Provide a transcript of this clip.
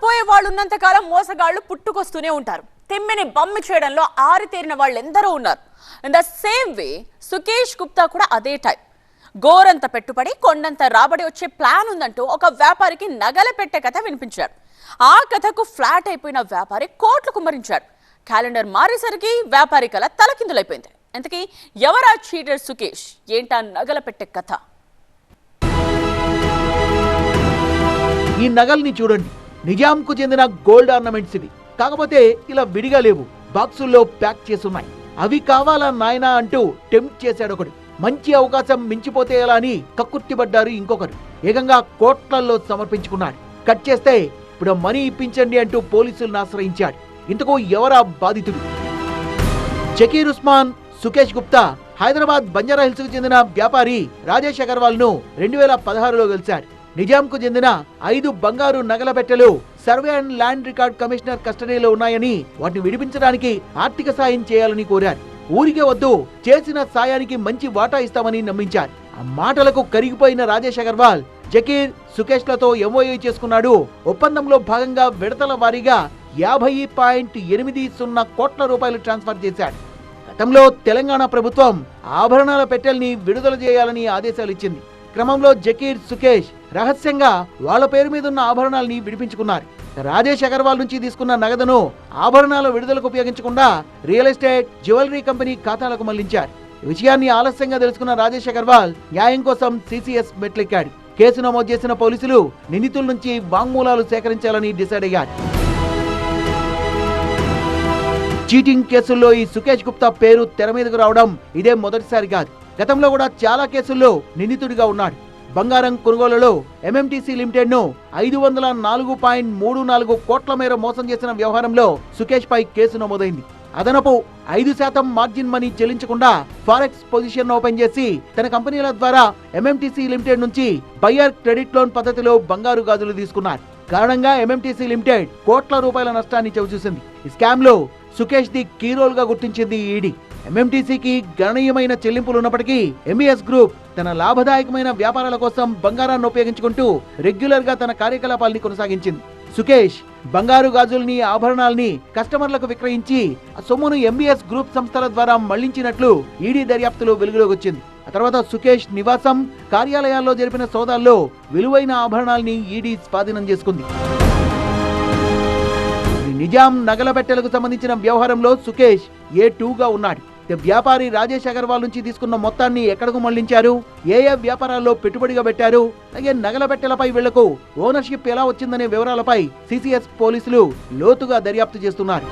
మోసపోయే వాళ్ళు ఉన్నంత కాలం మోసగాళ్లు పుట్టుకొస్తూనే ఉంటారు. తిమ్మిని బమ్మి చేయడంలో ఆరితేరిన వాళ్ళు ఎందరో ఉన్నారు. In the same way Sukesh Gupta కూడా అదే టైప్. గోరంత పెట్టుబడి కొండంత రాబడి వచ్చే ప్లాన్ ఉందంటూ ఒక వ్యాపారికి నగల పెట్టే కథ వినిపించాడు. ఆ కథకు ఫ్లాట్ అయిపోయిన వ్యాపారి కోట్లు కుమ్మరించాడు. క్యాలెండర్ మారేసరికి వ్యాపారి కల తలకిందులైపోయింది. ఇంతకీ ఎవరా చీటర్ సుకేష్? ఏంటా నగల పెట్టే కథ? ఈ నగల్ని చూడండి. నిజాంకు చెందిన గోల్డ్ ఆర్నమెంట్స్ ఇవి. కాకపోతే ఇలా విడిగా లేవు, బాక్సుల్లో ప్యాక్ చేసున్నాయి. అవి కావాలా నాయనా అంటూ టెంప్ట్ చేశాడు ఒకడు. మంచి అవకాశం మించిపోతే ఎలా అని కక్కుర్తిపడ్డారు ఇంకొకరు. ఏకంగా కోట్లల్లో సమర్పించుకున్నాడు. కట్ చేస్తే ఇప్పుడు మనీ ఇప్పించండి అంటూ పోలీసులను ఆశ్రయించాడు. ఇంతకు ఎవరా బాధితుడు? జకీర్ ఉస్మాన్ సుకేష్ గుప్తా హైదరాబాద్ బంజారా హిల్స్ కు చెందిన వ్యాపారి రాజేష్ అగర్వాల్ ను 2016లో కలిశాడు. నిజాంకు చెందిన 5 బంగారు నగల పెట్టెలు survey and land record commissioner కస్టడీలో ఉన్నాయని, వాటిని విడిపించడానికి ఆర్థిక సాయం చేయాలని కోరారు. ఊరికే వద్దు, చేసిన సాయానికి మంచి వాటా ఇస్తామని నమ్మించారు. ఆ మాటలకు కరిగిపోయిన రాజేష్ అగర్వాల్ జకీర్ సుకేష్ లతో ఎంఓయూ చేసుకున్నాడు. ఒప్పందంలో భాగంగా విడతల వారీగా 50.80 కోట్ల రూపాయలు ట్రాన్స్ఫర్ చేశాడు. గతంలో తెలంగాణ ప్రభుత్వం ఆభరణాల పెట్టెల్ని విడుదల చేయాలని ఆదేశాలు ఇచ్చింది. క్రమంలో జకీర్ సుకేష్ రహస్యంగా వాళ్ళ పేరు మీద ఉన్న ఆభరణాలని విడిపించుకున్నారు. రాజేష్ అగర్వాల్ నుంచి తీసుకున్న నగదును ఆభరణాల విడుదలకు ఉపయోగించకుండా రియల్ ఎస్టేట్, జ్యువెలరీ కంపెనీ ఖాతాలకు మళ్లించారు. ఈ విషయాన్ని ఆలస్యంగా తెలుసుకున్న రాజేష్ అగర్వాల్ న్యాయం కోసం సిసిఎస్ మెట్లెక్కాడు. కేసు నమోదు చేసిన పోలీసులు నిందితుల నుంచి వాంగ్మూలాలు సేకరించాలని డిసైడ్ అయ్యారు. చీటింగ్ కేసుల్లో ఈ సుకేష్ గుప్తా పేరు తెర మీదకు రావడం ఇదే మొదటిసారి కాదు. గతంలో కూడా చాలా కేసుల్లో నిందితుడిగా ఉన్నాడు. బంగారం కొనుగోలులో ఎంఎంటీసీ లిమిటెడ్ ను 504.34 కోట్ల మేర మోసం చేసిన వ్యవహారంలో సుకేష్ పై కేసు నమోదైంది. అదనపు 5% మార్జిన్ మనీ చెల్లించకుండా ఫారెక్స్ పొజిషన్ ఓపెన్ చేసి తన కంపెనీల ద్వారా ఎంఎంటీసీ లిమిటెడ్ నుంచి బయ్యర్ క్రెడిట్ లోన్ పద్ధతిలో బంగారు గాజులు తీసుకున్నారు. కారణంగా ఎంఎంటీసీ లిమిటెడ్ కోట్ల రూపాయల నష్టాన్ని చవిచూసింది. ఈ స్కామ్ లో సుకేష్ ది కీ రోల్ గా గుర్తించింది ఈడీ. ఎంఎంటీసీకి గణనీయమైన చెల్లింపులు ఉన్నప్పటికీ ఎంఈఎస్ గ్రూప్ తన లాభదాయకమైన వ్యాపారాల కోసం బంగారాన్ని ఉపయోగించుకుంటూ రెగ్యులర్ గా తన కార్యకలాపాలని కొనసాగించింది. సుకేష్ బంగారు గాజుల్ని, ఆభరణాల్ని కస్టమర్లకు విక్రయించి ఆ సొమ్మును ఎంఈఎస్ గ్రూప్ సంస్థల ద్వారా మళ్లించినట్లు ఈడీ దర్యాప్తులో వెలుగులోకి వచ్చింది. ఆ తర్వాత సుకేష్ నివాసం, కార్యాలయాల్లో జరిపిన సోదాల్లో విలువైన ఆభరణాల్ని ఈడీ స్వాధీనం చేసుకుంది. నిజాం నగల పెట్టెలకు సంబంధించిన వ్యవహారంలో సుకేష్ A2గా ఉన్నాడు. వ్యాపారి రాజేష్ అగర్వాల్ నుంచి తీసుకున్న మొత్తాన్ని ఎక్కడకు మళ్లించారు, ఏ వ్యాపారాల్లో పెట్టుబడిగా పెట్టారు, అలాగే నగల పెట్టెలపై వీళ్లకు ఓనర్షిప్ ఎలా వచ్చిందనే వివరాలపై సిసిఎస్ పోలీసులు లోతుగా దర్యాప్తు చేస్తున్నారు.